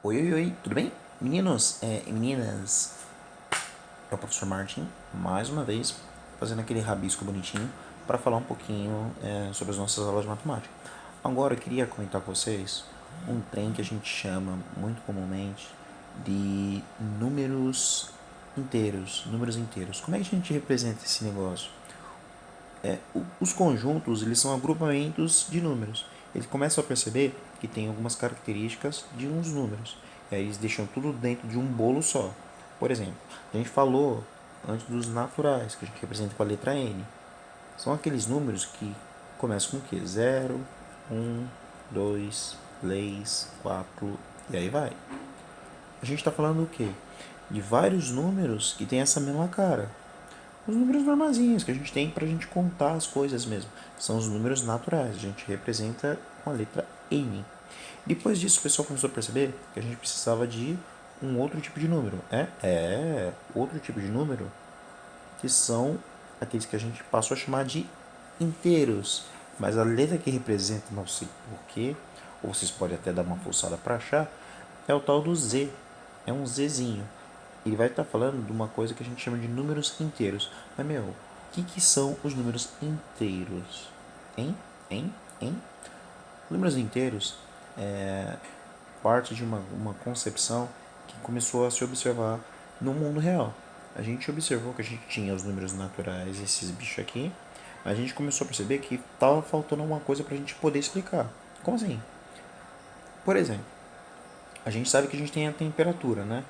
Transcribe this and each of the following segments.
Oi, oi, oi, tudo bem? Meninos e meninas, é o professor Martin, mais uma vez, fazendo aquele rabisco bonitinho para falar um pouquinho sobre as nossas aulas de matemática. Agora eu queria comentar com vocês um trem que a gente chama muito comumente de números inteiros, números inteiros. Como é que a gente representa esse negócio? Os conjuntos, eles são agrupamentos de números. Eles começam a perceber que tem algumas características de uns números. E aí eles deixam tudo dentro de um bolo só. Por exemplo, a gente falou antes dos naturais, que a gente representa com a letra N. São aqueles números que começam com o quê? 0, 1, 2, 3, 4 e aí vai. A gente está falando do quê? De vários números que tem essa mesma cara. Os números normalzinhos que a gente tem para a gente contar as coisas mesmo. São os números naturais. A gente representa com a letra N. Depois disso, o pessoal começou a perceber que a gente precisava de um outro tipo de número. Outro tipo de número que são aqueles que a gente passou a chamar de inteiros. Mas a letra que representa, não sei porquê, ou vocês podem até dar uma forçada para achar, é o tal do Z. É um Zzinho. Ele vai estar falando de uma coisa que a gente chama de números inteiros. Mas, meu, o que são os números inteiros? Hein? Hein? Hein? Números inteiros é parte de uma concepção que começou a se observar no mundo real. A gente observou que a gente tinha os números naturais, esses bichos aqui, mas a gente começou a perceber que estava faltando alguma coisa para a gente poder explicar. Como assim? Por exemplo, a gente sabe que a gente tem a temperatura, né?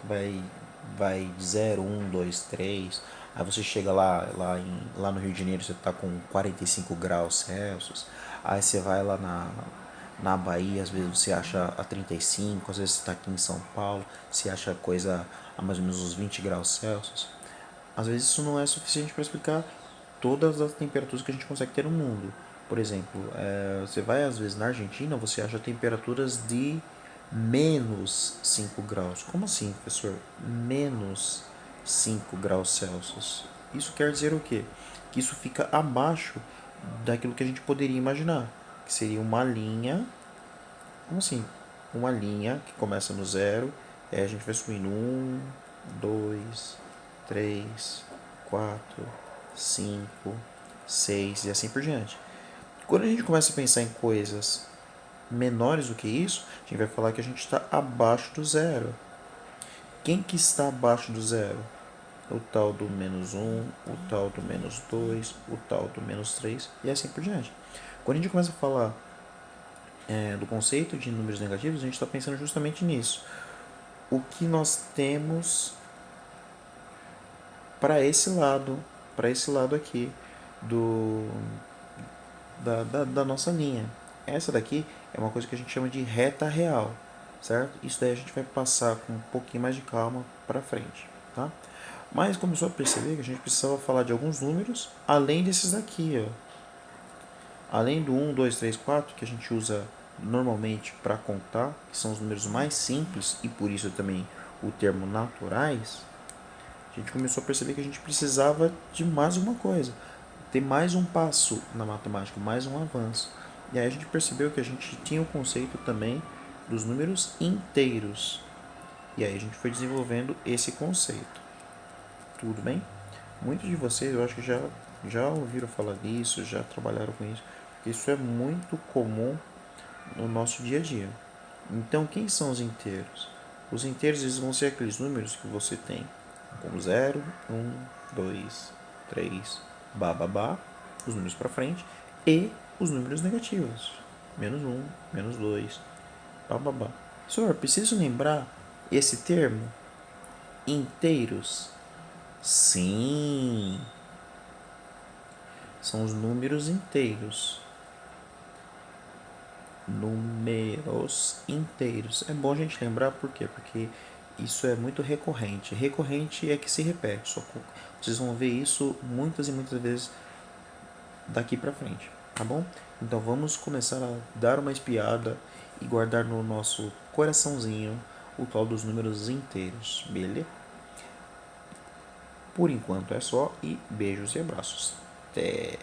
Vai de 0, 1, 2, 3. Aí você chega lá no Rio de Janeiro, você tá com 45 graus Celsius. Aí você vai lá na Bahia, às vezes você acha a 35. Às vezes você tá aqui em São Paulo, você acha coisa a mais ou menos uns 20 graus Celsius. Às vezes isso não é suficiente para explicar todas as temperaturas que a gente consegue ter no mundo. Por exemplo, você vai às vezes na Argentina, você acha temperaturas de menos 5 graus. Como assim, professor? Menos 5 graus Celsius. Isso quer dizer o quê? Que isso fica abaixo daquilo que a gente poderia imaginar, que seria uma linha. Como assim? Uma linha que começa no zero, e aí a gente vai subindo 2, 3, 4, 5, 6 e assim por diante. Quando a gente começa a pensar em coisas menores do que isso, a gente vai falar que a gente está abaixo do zero. Quem que está abaixo do zero? O tal do menos um, o tal do menos 2, o tal do menos 3 e assim por diante. Quando a gente começa a falar do conceito de números negativos, a gente está pensando justamente nisso. O que nós temos para esse lado aqui do da nossa linha. Essa daqui é uma coisa que a gente chama de reta real, certo? Isso daí a gente vai passar com um pouquinho mais de calma para frente, tá? Mas começou a perceber que a gente precisava falar de alguns números além desses daqui, ó. Além do 1, 2, 3, 4, que a gente usa normalmente para contar, que são os números mais simples e por isso também o termo naturais, a gente começou a perceber que a gente precisava de mais uma coisa, ter mais um passo na matemática, mais um avanço. E aí a gente percebeu que a gente tinha o conceito também dos números inteiros. E aí a gente foi desenvolvendo esse conceito. Tudo bem? Muitos de vocês eu acho que já ouviram falar disso, já trabalharam com isso. Isso é muito comum no nosso dia a dia. Então, quem são os inteiros? Os inteiros eles vão ser aqueles números que você tem como 0, 1, 2, 3, bababá, os números para frente, e os números negativos, menos um, menos 2, bababá. Senhor, preciso lembrar esse termo? Inteiros? Sim, são os números inteiros. Números inteiros. É bom a gente lembrar por quê? Porque isso é muito recorrente. Recorrente é que se repete. Só que vocês vão ver isso muitas e muitas vezes daqui para frente, tá bom? Então vamos começar a dar uma espiada e guardar no nosso coraçãozinho o tal dos números inteiros, beleza? Por enquanto é só e beijos e abraços. Até!